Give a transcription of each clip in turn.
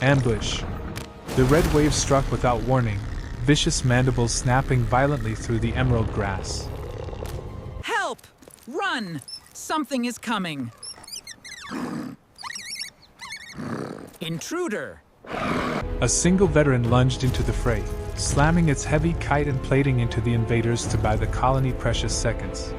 Ambush. The red wave struck without warning, vicious mandibles snapping violently through the emerald grass. Help! Run! Something is coming. Intruder! A single veteran lunged into the fray, slamming its heavy kite and plating into the invaders to buy the colony precious seconds.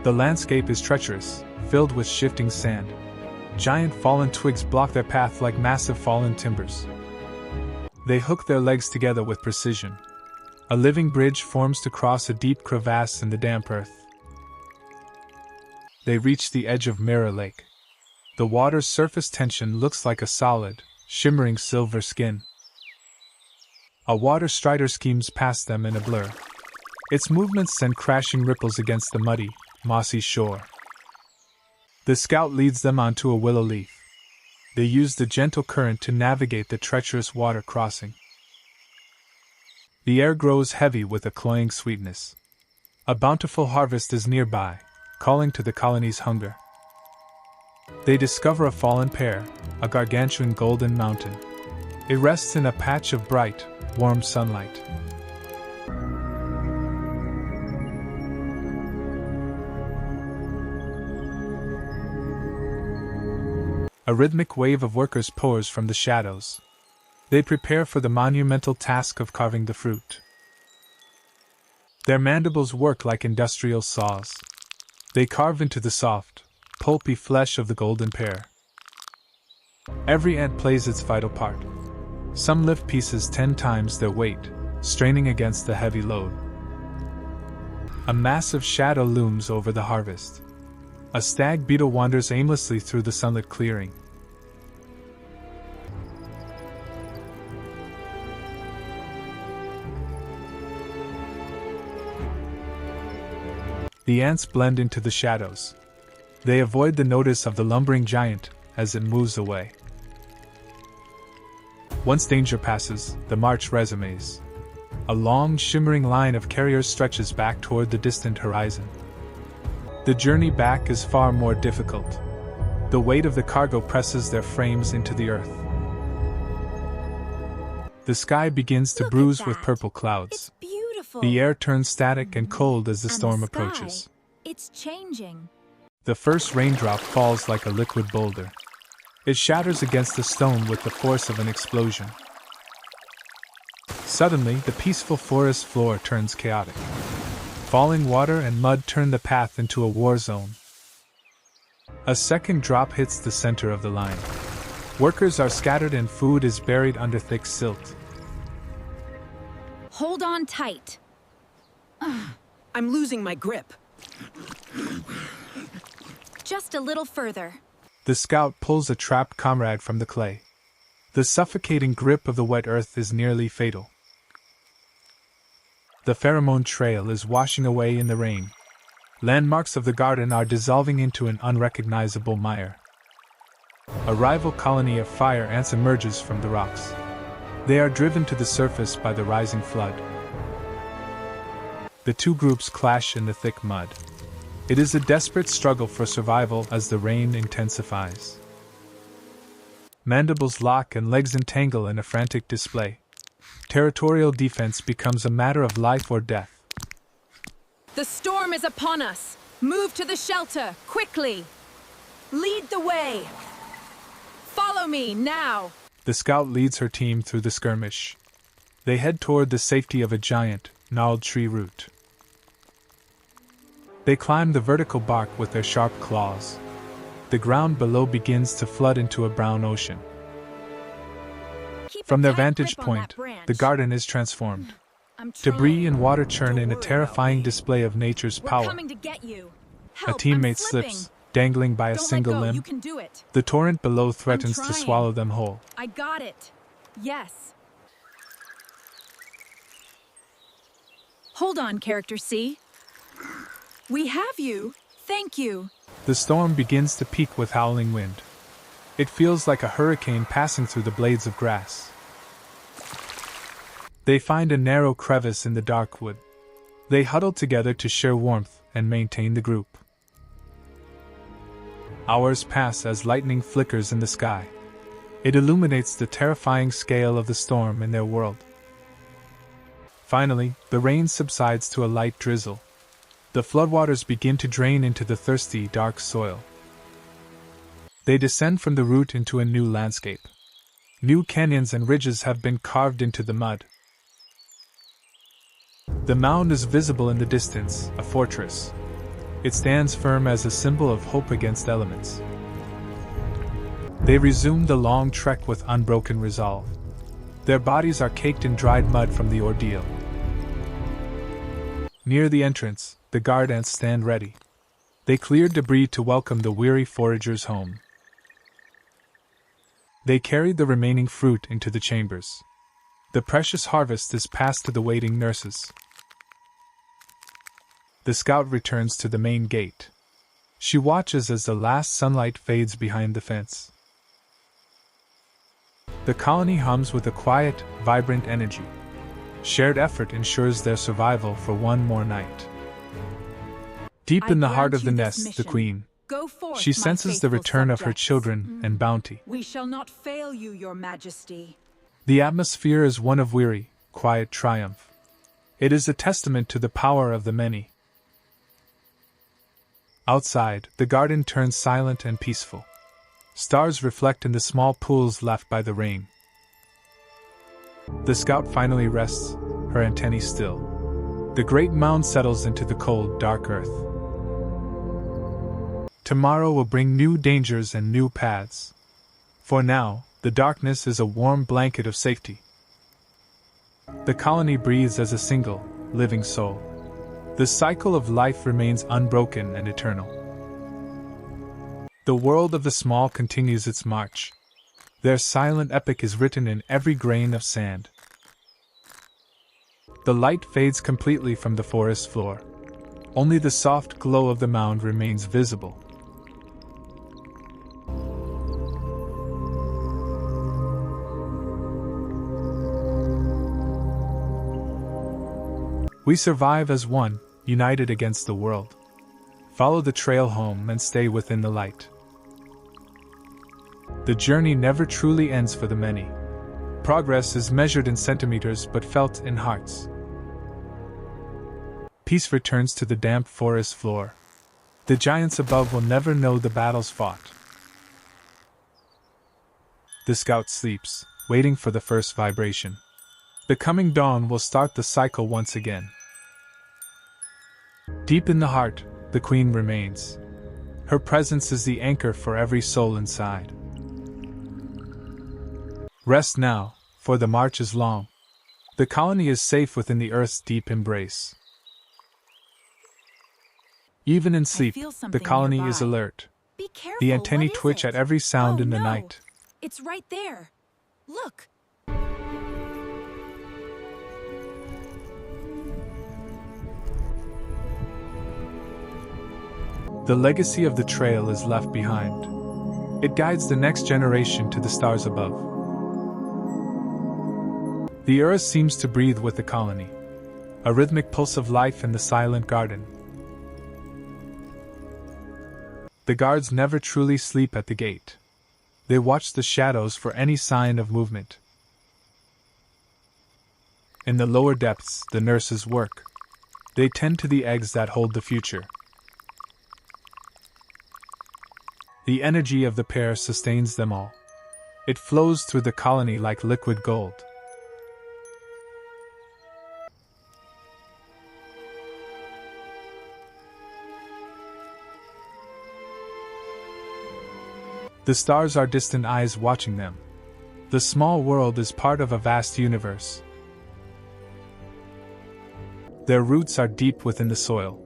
The landscape is treacherous, filled with shifting sand. Giant fallen twigs block their path like massive fallen timbers. They hook their legs together with precision. A living bridge forms to cross a deep crevasse in the damp earth. They reach the edge of Mirror Lake. The water's surface tension looks like a solid, shimmering silver skin. A water strider schemes past them in a blur. Its movements send crashing ripples against the muddy, mossy shore. The scout leads them onto a willow leaf. They use the gentle current to navigate the treacherous water crossing. The air grows heavy with a cloying sweetness. A bountiful harvest is nearby, calling to the colony's hunger. They discover a fallen pear, a gargantuan golden mountain. It rests in a patch of bright, warm sunlight. A rhythmic wave of workers pours from the shadows. They prepare for the monumental task of carving the fruit. Their mandibles work like industrial saws. They carve into the soft, pulpy flesh of the golden pear. Every ant plays its vital part. Some lift pieces 10 times their weight, straining against the heavy load. A massive shadow looms over the harvest. A stag beetle wanders aimlessly through the sunlit clearing. The ants blend into the shadows. They avoid the notice of the lumbering giant as it moves away. Once danger passes, the march resumes. A long, shimmering line of carriers stretches back toward the distant horizon. The journey back is far more difficult. The weight of the cargo presses their frames into the earth. The sky begins to bruise with purple clouds. It's beautiful. The air turns static and cold as the storm approaches. It's changing. The first raindrop falls like a liquid boulder. It shatters against the stone with the force of an explosion. Suddenly, the peaceful forest floor turns chaotic. Falling water and mud turn the path into a war zone. A second drop hits the center of the line. Workers are scattered and food is buried under thick silt. Hold on tight. I'm losing my grip. Just a little further. The scout pulls a trapped comrade from the clay. The suffocating grip of the wet earth is nearly fatal. The pheromone trail is washing away in the rain. Landmarks of the garden are dissolving into an unrecognizable mire. A rival colony of fire ants emerges from the rocks. They are driven to the surface by the rising flood. The two groups clash in the thick mud. It is a desperate struggle for survival as the rain intensifies. Mandibles lock and legs entangle in a frantic display. Territorial defense becomes a matter of life or death. The storm is upon us! Move to the shelter, quickly! Lead the way! Follow me, now! The scout leads her team through the skirmish. They head toward the safety of a giant, gnarled tree root. They climb the vertical bark with their sharp claws. The ground below begins to flood into a brown ocean. From their vantage point, the garden is transformed. Debris and water churn in a terrifying display of nature's power. A teammate slips, dangling by a single limb. The torrent below threatens to swallow them whole. I got it. Yes. Hold on, Character C. We have you. Thank you. The storm begins to peak with howling wind. It feels like a hurricane passing through the blades of grass. They find a narrow crevice in the dark wood. They huddle together to share warmth and maintain the group. Hours pass as lightning flickers in the sky. It illuminates the terrifying scale of the storm in their world. Finally, the rain subsides to a light drizzle. The floodwaters begin to drain into the thirsty, dark soil. They descend from the root into a new landscape. New canyons and ridges have been carved into the mud. The mound is visible in the distance, a fortress. It stands firm as a symbol of hope against elements. They resume the long trek with unbroken resolve. Their bodies are caked in dried mud from the ordeal. Near the entrance, the guard ants stand ready. They clear debris to welcome the weary foragers home. They carry the remaining fruit into the chambers. The precious harvest is passed to the waiting nurses. The scout returns to the main gate. She watches as the last sunlight fades behind the fence. The colony hums with a quiet, vibrant energy. Shared effort ensures their survival for one more night. Deep in the heart of the nest, the queen. She senses the return of her children and bounty. We shall not fail you, your majesty. The atmosphere is one of weary, quiet triumph. It is a testament to the power of the many. Outside, the garden turns silent and peaceful. Stars reflect in the small pools left by the rain. The scout finally rests, her antennae still. The great mound settles into the cold, dark earth. Tomorrow will bring new dangers and new paths. For now, the darkness is a warm blanket of safety. The colony breathes as a single, living soul. The cycle of life remains unbroken and eternal. The world of the small continues its march. Their silent epic is written in every grain of sand. The light fades completely from the forest floor. Only the soft glow of the mound remains visible. We survive as one, united against the world. Follow the trail home and stay within the light. The journey never truly ends for the many. Progress is measured in centimeters but felt in hearts. Peace returns to the damp forest floor. The giants above will never know the battles fought. The scout sleeps, waiting for the first vibration. The coming dawn will start the cycle once again. Deep in the heart, the queen remains. Her presence is the anchor for every soul inside. Rest now, for the march is long. The colony is safe within the earth's deep embrace. Even in sleep, the colony is alert. Be careful. The antennae What is twitch it? at every sound Oh, in the no. night. It's right there. Look. The legacy of the trail is left behind. It guides the next generation to the stars above. The earth seems to breathe with the colony, a rhythmic pulse of life in the silent garden. The guards never truly sleep at the gate. They watch the shadows for any sign of movement. In the lower depths, the nurses work. They tend to the eggs that hold the future. The energy of the pair sustains them all. It flows through the colony like liquid gold. The stars are distant eyes watching them. The small world is part of a vast universe. Their roots are deep within the soil.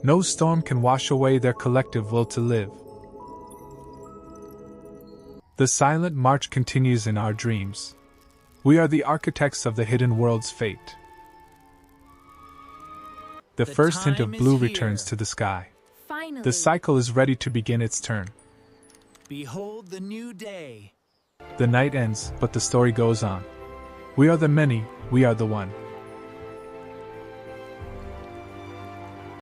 No storm can wash away their collective will to live. The silent march continues in our dreams. We are the architects of the hidden world's fate. The first hint of time blue is returns here. to the sky. Finally. The cycle is ready to begin its turn. Behold the new day. The night ends, but the story goes on. We are the many, we are the one.